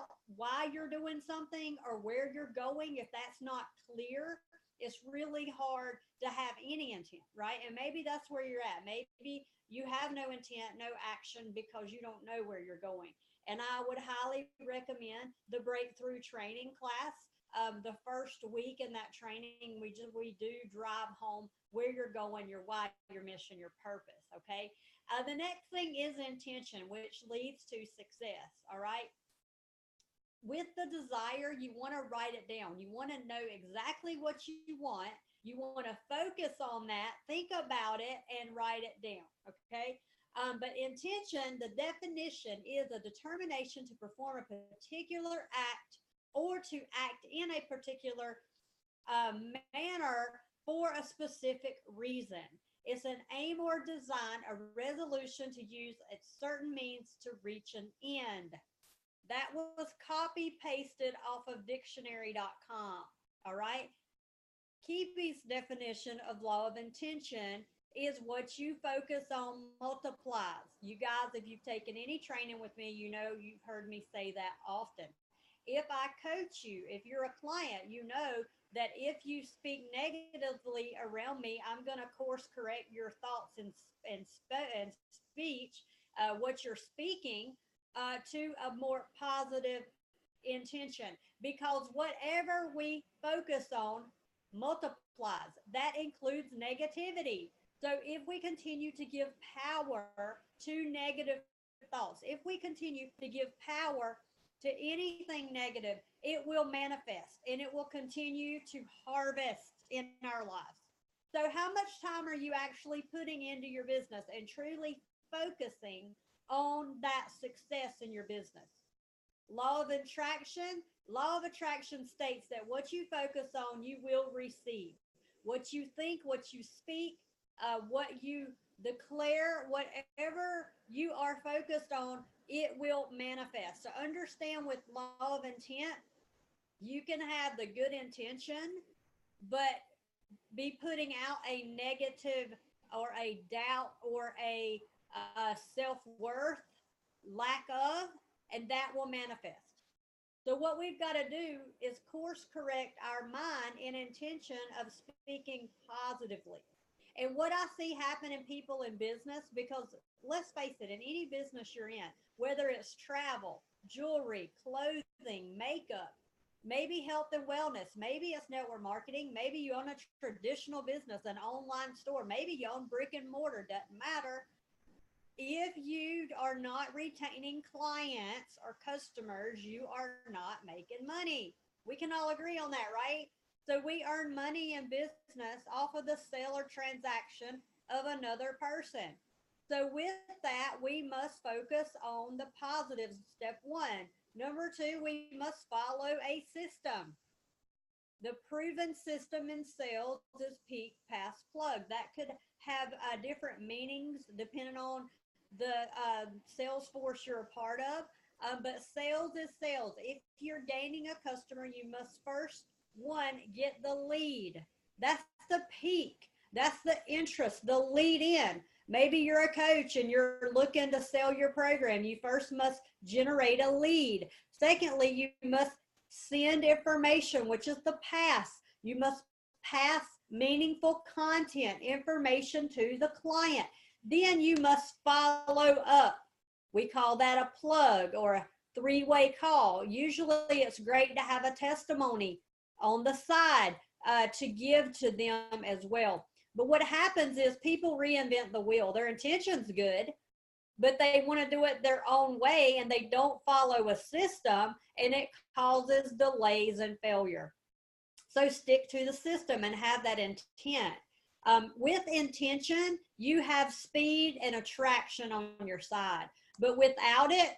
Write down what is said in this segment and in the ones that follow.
about why you're doing something or where you're going, if that's not clear, it's really hard to have any intent, right? And maybe that's where you're at. Maybe you have no intent, no action because you don't know where you're going. And I would highly recommend the breakthrough training class. The first week in that training, we do drive home where you're going, your why, your mission, your purpose. Okay. The next thing is intention, which leads to success. All right. With the desire, you want to write it down. You want to know exactly what you want. You want to focus on that, think about it, and write it down. Okay. But intention, the definition is a determination to perform a particular act or to act in a particular manner for a specific reason. It's an aim or design, a resolution to use a certain means to reach an end. That was copy pasted off of dictionary.com. All right. Kebie's definition of law of intention is what you focus on multiplies. You guys, if you've taken any training with me, you know you've heard me say that often. If I coach you, if you're a client, you know that if you speak negatively around me, I'm going to course correct your thoughts and speech, what you're speaking, to a more positive intention. Because whatever we focus on multiplies. That includes negativity. So if we continue to give power to negative thoughts, if we continue to give power to anything negative, it will manifest and it will continue to harvest in our lives. So how much time are you actually putting into your business and truly focusing on that success in your business? Law of attraction states that what you focus on, you will receive. What you think, what you speak, what you declare, whatever you are focused on, it will manifest. So understand with law of intent, you can have the good intention, but be putting out a negative or a doubt or a self-worth lack of, and that will manifest. So what we've got to do is course correct our mind in intention of speaking positively. And what I see happen in people in business, because let's face it, in any business you're in, whether it's travel, jewelry, clothing, makeup, maybe health and wellness, maybe it's network marketing, maybe you own a traditional business, an online store, maybe you own brick and mortar, doesn't matter. If you are not retaining clients or customers, you are not making money. We can all agree on that, right? So we earn money in business off of the sale or transaction of another person. So with that, we must focus on the positives, step one. Number two, we must follow a system. The proven system in sales is peak, pass, plug. That could have different meanings depending on the sales force you're a part of. But sales is sales. If you're gaining a customer, you must first, one, get the lead. That's the peak. That's the interest, the lead in. Maybe you're a coach and you're looking to sell your program. You first must generate a lead. Secondly, you must send information, which is the pass. You must pass meaningful content, information to the client. Then you must follow up. We call that a plug or a three-way call. Usually it's great to have a testimony on the side to give to them as well. But what happens is people reinvent the wheel. Their intention's good, but they want to do it their own way and they don't follow a system, and it causes delays and failure. So stick to the system and have that intent. With intention, you have speed and attraction on your side, but without it,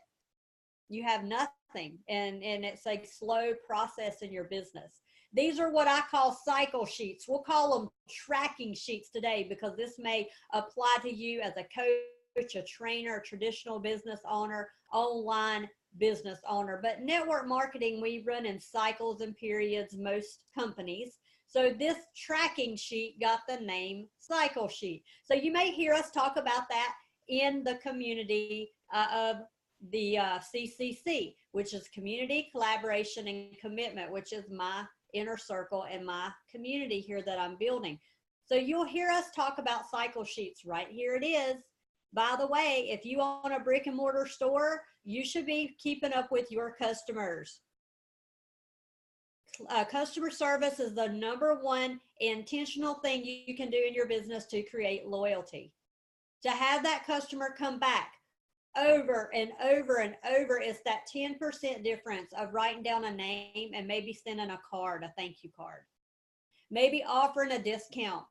you have nothing, and it's a slow process in your business. These are what I call cycle sheets. We'll call them tracking sheets today because this may apply to you as a coach, a trainer, a traditional business owner, online business owner. But network marketing, we run in cycles and periods, most companies. So this tracking sheet got the name cycle sheet. So you may hear us talk about that in the community of the CCC, which is community, collaboration, and commitment, which is my inner circle and my community here that I'm building. So you'll hear us talk about cycle sheets. Right here it is. By the way, if you own a brick and mortar store, you should be keeping up with your customers. Customer service is the #1 intentional thing you can do in your business to create loyalty. To have that customer come back over and over and over is that 10% difference of writing down a name and maybe sending a card, a thank you card. Maybe offering a discount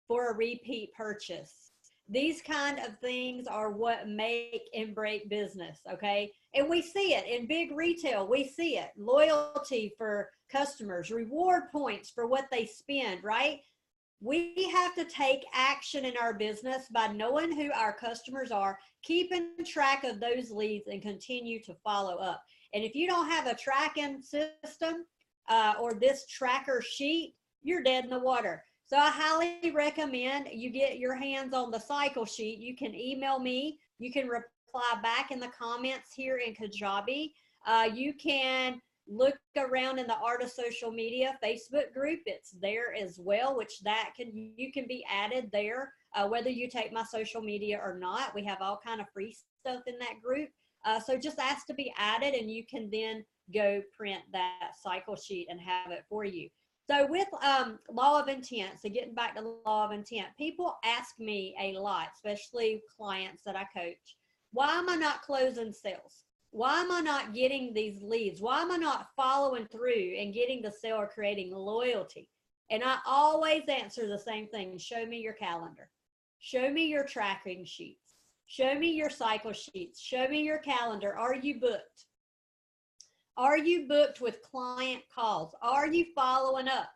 for a repeat purchase. These kind of things are what make and break business, okay? And we see it in big retail. We see it. Loyalty for customers, reward points for what they spend, right? We have to take action in our business by knowing who our customers are, keeping track of those leads, and continue to follow up. And if you don't have a tracking system or this tracker sheet, you're dead in the water. So I highly recommend you get your hands on the cycle sheet. You can email me. You can reply back in the comments here in Kajabi. You can look around in the Art of Social Media Facebook group. It's there as well, which you can be added there, whether you take my social media or not. We have all kind of free stuff in that group. So just ask to be added, and you can then go print that cycle sheet and have it for you. So with law of intent, so getting back to law of intent, people ask me a lot, especially clients that I coach, why am I not closing sales? Why am I not getting these leads? Why am I not following through and getting the sale or creating loyalty? And I always answer the same thing. Show me your calendar. Show me your tracking sheets. Show me your cycle sheets. Show me your calendar. Are you booked? Are you booked with client calls? Are you following up?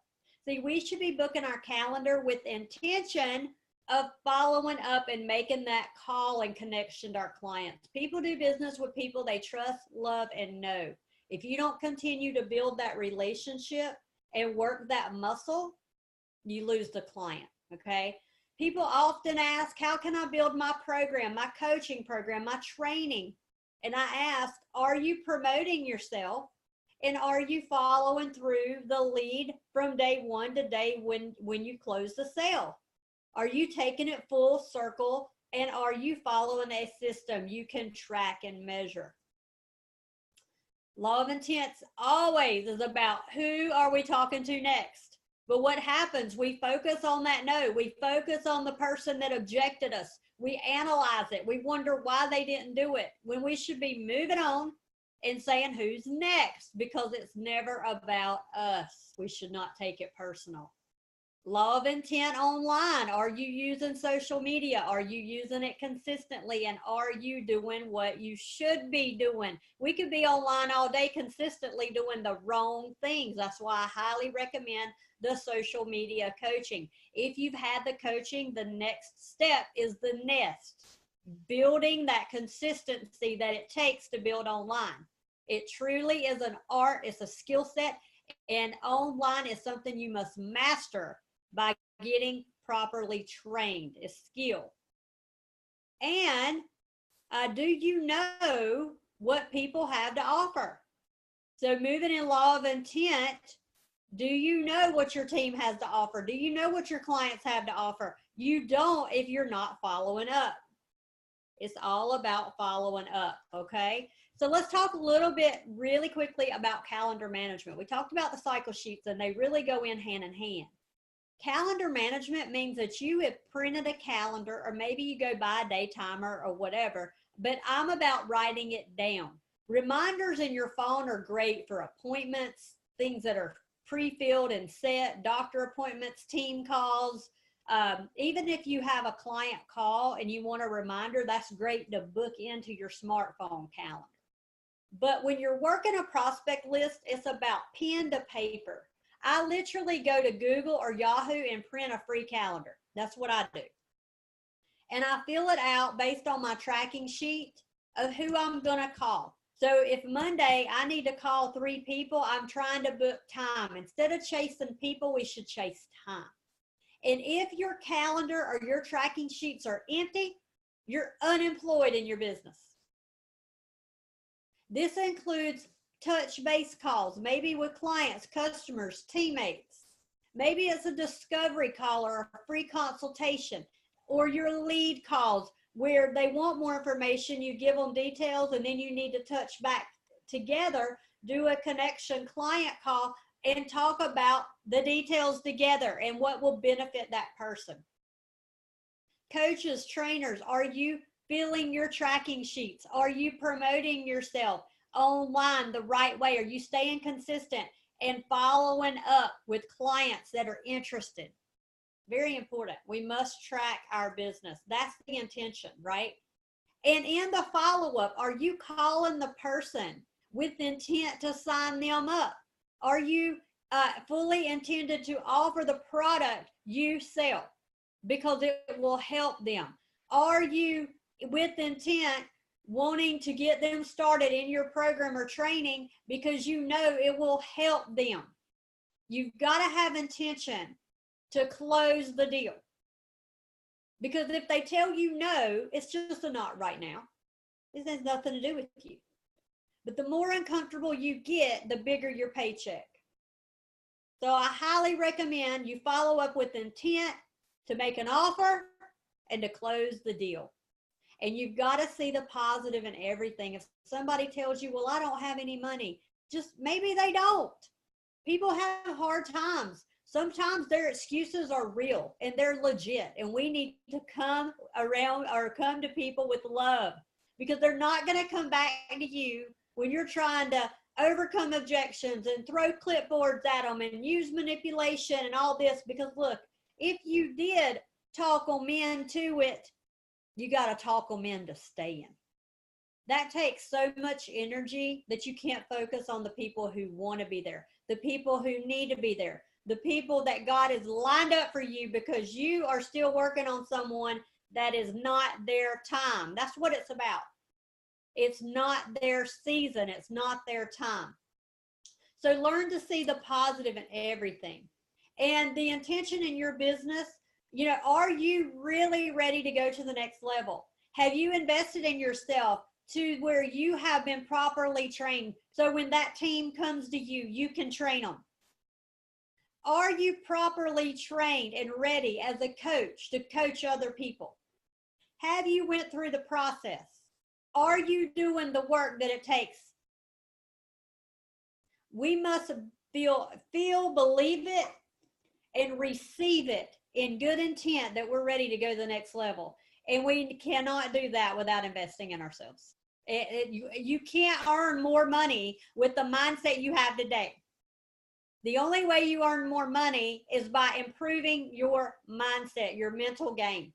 See, we should be booking our calendar with intention of following up and making that call and connection to our clients. People do business with people they trust, love, and know. If you don't continue to build that relationship and work that muscle, you lose the client, okay? People often ask, how can I build my program, my coaching program, my training? And I ask, are you promoting yourself? And are you following through the lead from day one to day when you close the sale? Are you taking it full circle? And are you following a system you can track and measure? Law of intent always is about who are we talking to next? But what happens? We focus on that no. We focus on the person that objected us. We analyze it. We wonder why they didn't do it, when we should be moving on and saying who's next, because it's never about us. We should not take it personal. Law of intent online. Are you using social media? Are you using it consistently? And are you doing what you should be doing? We could be online all day consistently doing the wrong things. That's why I highly recommend the social media coaching. If you've had the coaching, the next step is the nest, building that consistency that it takes to build online. It truly is an art. It's a skill set, and online is something you must master by getting properly trained. It's skill. And do you know what people have to offer? So moving in law of intent, do you know what your team has to offer? Do you know what your clients have to offer? You don't if you're not following up. It's all about following up, okay? So let's talk a little bit really quickly about calendar management. We talked about the cycle sheets, and they really go in hand. Calendar management means that you have printed a calendar, or maybe you go buy a day timer or whatever, but I'm about writing it down. Reminders in your phone are great for appointments, things that are pre-filled and set, doctor appointments, team calls. Even if you have a client call and you want a reminder, that's great to book into your smartphone calendar. But when you're working a prospect list, it's about pen to paper. I literally go to Google or Yahoo and print a free calendar. That's what I do. And I fill it out based on my tracking sheet of who I'm going to call. So if Monday I need to call 3 people, I'm trying to book time. Instead of chasing people, we should chase time. And if your calendar or your tracking sheets are empty, you're unemployed in your business. This includes touch base calls, maybe with clients, customers, teammates. Maybe it's a discovery call or a free consultation, or your lead calls where they want more information. You give them details and then you need to touch back together, do a connection client call and talk about the details together and what will benefit that person. Coaches, trainers, are you filling your tracking sheets? Are you promoting yourself online the right way? Are you staying consistent and following up with clients that are interested? Very important. We must track our business. That's the intention, right? And in the follow-up, are you calling the person with intent to sign them up? Are you fully intended to offer the product you sell because it will help them? Are you with intent wanting to get them started in your program or training because you know it will help them? You've got to have intention to close the deal. Because if they tell you no, it's just a not right now. This has nothing to do with you. But the more uncomfortable you get, the bigger your paycheck. So I highly recommend you follow up with intent to make an offer and to close the deal. And you've got to see the positive in everything. If somebody tells you, well, I don't have any money, just maybe they don't. People have hard times. Sometimes their excuses are real and they're legit. And we need to come around or come to people with love, because they're not going to come back to you when you're trying to overcome objections and throw clipboards at them and use manipulation and all this. Because look, if you did talk them into it, you got to talk them into staying. That takes so much energy that you can't focus on the people who want to be there, the people who need to be there, the people that God has lined up for you, because you are still working on someone that is not their time. That's what it's about. It's not their season. It's not their time. So learn to see the positive in everything. And the intention in your business, you know, are you really ready to go to the next level? Have you invested in yourself to where you have been properly trained? So when that team comes to you, you can train them. Are you properly trained and ready as a coach to coach other people? Have you went through the process? Are you doing the work that it takes? We must feel, believe it, and receive it in good intent that we're ready to go to the next level. And we cannot do that without investing in ourselves. You can't earn more money with the mindset you have today. The only way you earn more money is by improving your mindset, your mental game.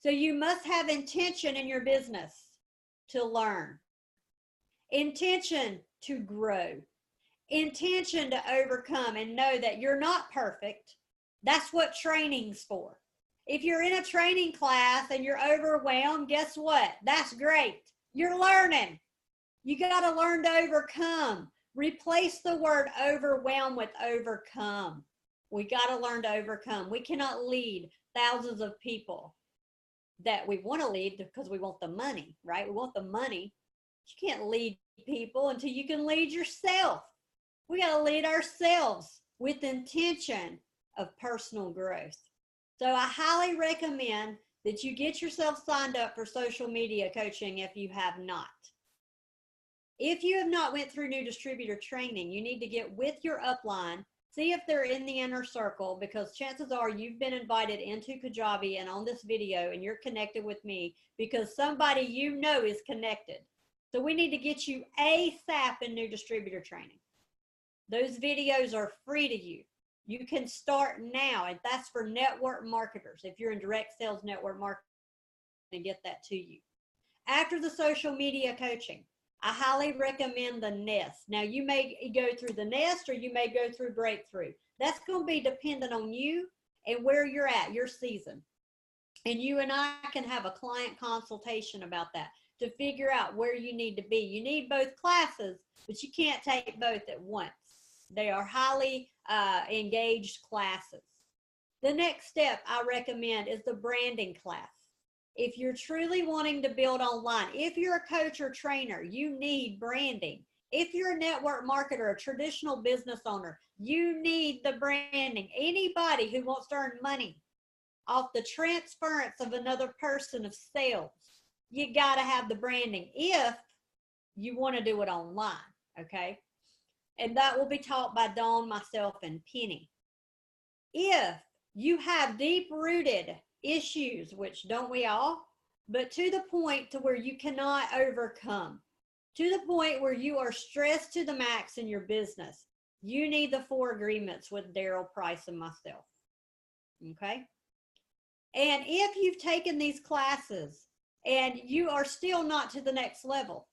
So you must have intention in your business to learn, intention to grow, intention to overcome and know that you're not perfect. That's what training's for. If you're in a training class and you're overwhelmed, guess what? That's great. You're learning. You got to learn to overcome. Replace the word overwhelm with overcome. We got to learn to overcome. We cannot lead thousands of people that we want to lead because we want the money, right? We want the money. You can't lead people until you can lead yourself. We got to lead ourselves with intention of personal growth. So I highly recommend that you get yourself signed up for social media coaching if you have not. If you have not went through new distributor training, you need to get with your upline, see if they're in the inner circle, because chances are you've been invited into Kajabi and on this video and you're connected with me because somebody you know is connected. So we need to get you ASAP in new distributor training. Those videos are free to you. You can start now, and that's for network marketers. If you're in direct sales network marketing, and get that to you. After the social media coaching, I highly recommend the nest. Now, you may go through the nest or you may go through breakthrough. That's going to be dependent on you and where you're at, your season. And you and I can have a client consultation about that to figure out where you need to be. You need both classes, but you can't take both at once. They are highly engaged classes. The next step I recommend is the branding class. If you're truly wanting to build online, if you're a coach or trainer, you need branding. If you're a network marketer, a traditional business owner, you need the branding. Anybody who wants to earn money off the transference of another person of sales, you got to have the branding if you want to do it online, okay? And that will be taught by Dawn, myself, and Penny. If you have deep-rooted issues, which don't we all, but to the point to where you cannot overcome, to the point where you are stressed to the max in your business, you need the 4 agreements with Daryl Price and myself, okay? And if you've taken these classes and you are still not to the next level,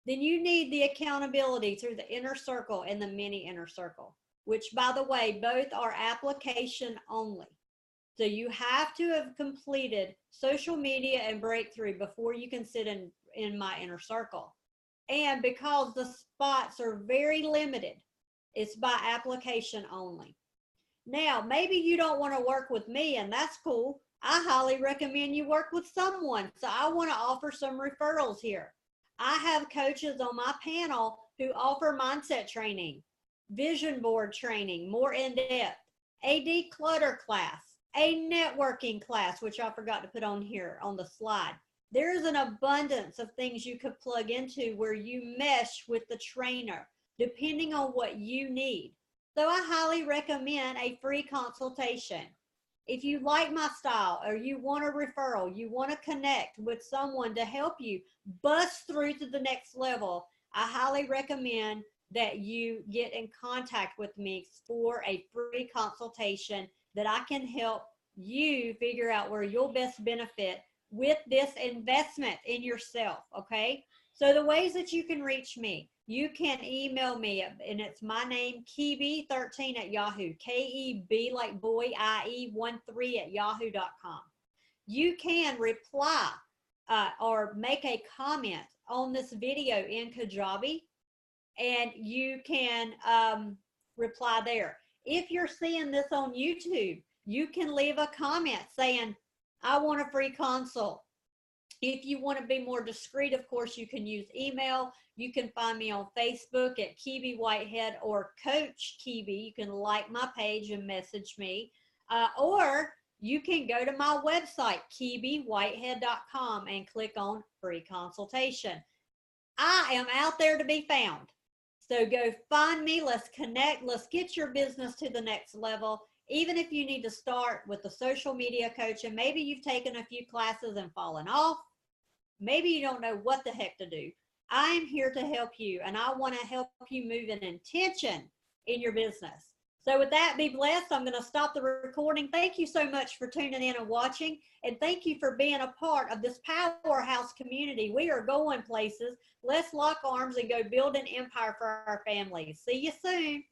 then you need the accountability through the inner circle and the mini inner circle, which, by the way, both are application only. So you have to have completed social media and breakthrough before you can sit in my inner circle. And because the spots are very limited, it's by application only. Now, maybe you don't want to work with me, and that's cool. I highly recommend you work with someone. So I want to offer some referrals here. I have coaches on my panel who offer mindset training, vision board training, more in-depth, a declutter class, a networking class, which I forgot to put on here on the slide. There's an abundance of things you could plug into where you mesh with the trainer, depending on what you need. So I highly recommend a free consultation. If you like my style or you want a referral, you want to connect with someone to help you bust through to the next level, I highly recommend that you get in contact with me for a free consultation that I can help you figure out where you'll best benefit with this investment in yourself, okay? So the ways that you can reach me, you can email me, and it's my name, Kebie13 at Yahoo, K-E-B like boy, I-E 13 at yahoo.com. You can reply or make a comment on this video in Kajabi, and you can reply there. If you're seeing this on YouTube, you can leave a comment saying, I want a free consult. If you want to be more discreet, of course, you can use email. You can find me on Facebook at Kebie Whitehead or Coach Kebie. You can like my page and message me. Or you can go to my website, KebieWhitehead.com, and click on free consultation. I am out there to be found. So go find me. Let's connect. Let's get your business to the next level. Even if you need to start with a social media coach, and maybe you've taken a few classes and fallen off, maybe you don't know what the heck to do. I am here to help you, and I want to help you move in intention in your business. So with that, be blessed. I'm going to stop the recording. Thank you so much for tuning in and watching, and thank you for being a part of this powerhouse community. We are going places. Let's lock arms and go build an empire for our families. See you soon.